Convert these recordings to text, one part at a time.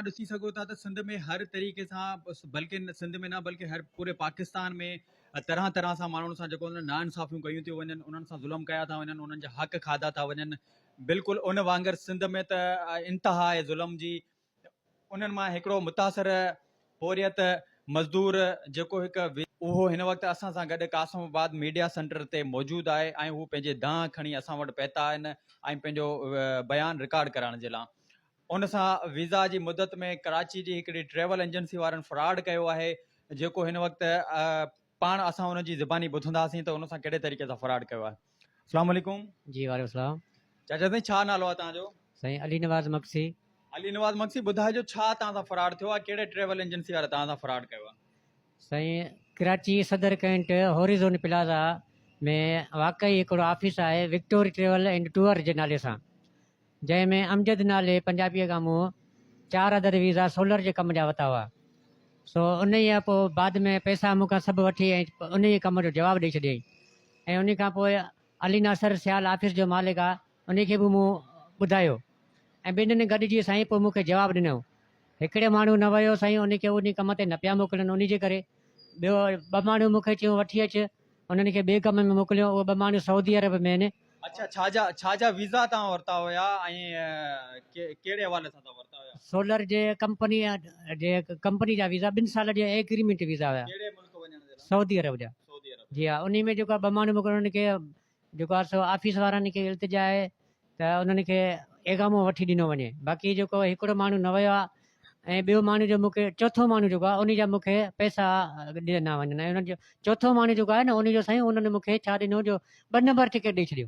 ॾिसी सघो था त सिंध में हर तरीक़े सां बल्कि सिंध में न बल्कि हर पूरे पाकिस्तान में तरह तरह सां माण्हुनि सां जेको नाइंसाफ़ियूं कयूं थियूं वञनि, उन्हनि सां ज़ुल्म कया था वञनि, उन्हनि जा हक़ खाधा था वञनि। बिल्कुलु उन वांगुरु सिंध में त इंतिहा आहे ज़ुल्म जी। उन्हनि मां हिकिड़ो मुतासिर हुरियत मज़दूर जेको उहो हिन वक़्तु असां सां गॾु कासिमाबाद मीडिया सेंटर ते मौजूदु आहे ऐं हू पंहिंजे दांह खणी असां वटि पहुता आहिनि ऐं पंहिंजो बयानु रिकॉर्ड कराइण जे लाइ। उन सां वीज़ा जी मुदत में कराची जी हिकिड़ी ट्रेवल एजेंसी वारनि फ्रॉड कयो आहे, जेको हिन वक़्तु पाण असां उन जी ज़बानी ॿुधंदासीं त उन सां कहिड़े तरीक़े सां फ्रॉड कयो आहे। अस्सलाम वालेकुम जी वालेकुम सलाम। चाचा साईं, छा नालो आहे तव्हांजो? साईं अली नवाज़ मक्सी। अली नवाज़ मक्सी, ॿुधाइजो छा तव्हां सां फ्रॉड थियो आहे, कहिड़े ट्रेवल एजेंसी वारा तव्हां सां फ्रॉड कयो आहे? साईं कराची सदर कैंट हॉरिज़ोन प्लाज़ा में वाकई हिकिड़ो ऑफिस आहे विक्टोरी ट्रेवल एंड टूर जे नाले सां, जंहिंमें अमजद नाले पंजाबीअ खां मूं 4 अदद वीज़ा सोलर जे कम जा वरिता हुआ। सो उन ई पोइ बाद में पैसा मूंखां सभु वठी ऐं उन ई कम जो जवाबु ॾेई छॾियईं। ऐं उन खां पोइ अली नासर सियाल ऑफिस जो मालिक आहे, उन खे बि मूं ॿुधायो ऐं ॿिन्हिनि गॾिजी साईं पोइ मूंखे जवाबु ॾिनो। हिकिड़े माण्हू न वियो साईं, उन खे उन कम ते न पिया मोकिलनि, उन जे करे ॿियो 2 माण्हू मूंखे चयूं वठी अचु, उन्हनि खे ॿिए कम में मोकिलियो। उहे 2 माण्हू सऊदी अरब में आहिनि। अच्छा, छाजा वीज़ा तव्हां वरिता हुया ऐं कहिड़े हवाले सां तव्हां वरिता हुया? सोलर जे कंपनी जा वीज़ा 2 साल जा एग्रीमेंट वीज़ा हुया, कहिड़े मुल्क वञण जे लाइ? सऊदी अरब जा। सऊदी अरब। जी हा, उन में जेको 2 माण्हू मोकिलियो, उन्हनि खे जेको आहे सो ऑफिस वारनि खे इल्तिजा आहे त उन्हनि खे एगामो वठी ॾिनो वञे। बाक़ी जेको हिकिड़ो माण्हू न वियो आहे ऐं ॿियो माण्हू जो मूंखे चोथों माण्हू जेको आहे उन जा मूंखे पैसा ॾिना वञनि। ऐं उन्हनि जो चोथों माण्हू जेको आहे न, उन जो साईं उन्हनि मूंखे छा ॾिनो, जो 2 नंबर टिकट ॾेई छॾियो।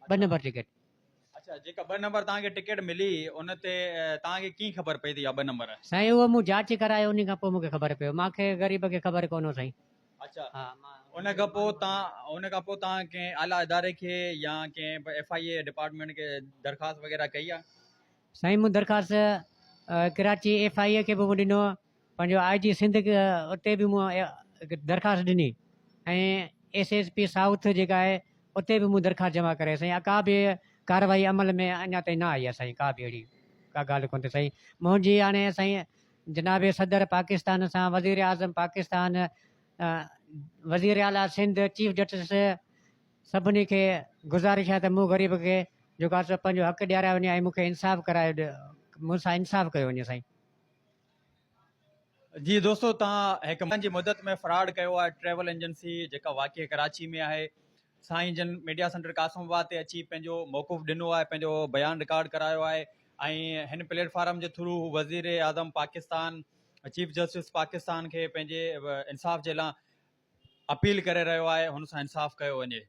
2 नंबर टिकट। अच्छा, जेका 2 नंबर तव्हांखे टिकट मिली उन ते तव्हांखे कीअं ख़बर पई थी आहे 2 नंबर? साईं उहो मूं जांच करायो, उन खां पोइ मूंखे ख़बर पियो। मूंखे ग़रीब खे ख़बर कोन हो साईं। अच्छा, हा, उन खां पोइ तव्हां कंहिं आला इदारे खे या कंहिं FIA डिपार्टमेंट खे दरख़्वास्त वग़ैरह कई आहे? साईं मूं दरख़्वास्त कराची FIA खे बि मूं ॾिनो, पंहिंजो IG सिंध उते बि मूं दरख़्वास्त ॾिनी ऐं SSP साउथ जेका आहे उते बि मूं दरख़्वास्त जमा करे साईं। का बि कार्रवाई अमल में अञा ताईं न आई आहे साईं, का बि अहिड़ी का ॻाल्हि कोन्हे साईं। मुंहिंजी हाणे साईं जनाब सदर पाकिस्तान सां, वज़ीर आज़म पाकिस्तान, वज़ीर आला सिंध, चीफ जस्टिस सभिनी खे गुज़ारिश आहे त मूं ग़रीब खे जेको आहे पंहिंजो हक़ ॾियारायो वञे ऐं मूंखे इंसाफ़ करायो, मूंसां इंसाफ़ कयो वञे साईं। जी दोस्तो, तव्हां हिकु महीने जी मुदत में फ्रॉड कयो आहे। ट्रेवल एजेंसी जेका वाक़ई कराची में आहे, साईं जन मीडिया सेंटर कासिमाबाद ते अची पंहिंजो मौक़ुफ़ ॾिनो आहे, पंहिंजो बयानु रिकॉर्ड करायो आहे ऐं हिन प्लेटफॉर्म जे थ्रू वज़ीर आज़म पाकिस्तान, चीफ जस्टिस पाकिस्तान खे पंहिंजे इंसाफ़ जे लाइ अपील करे रहियो आहे, हुन सां इंसाफ़ कयो वञे।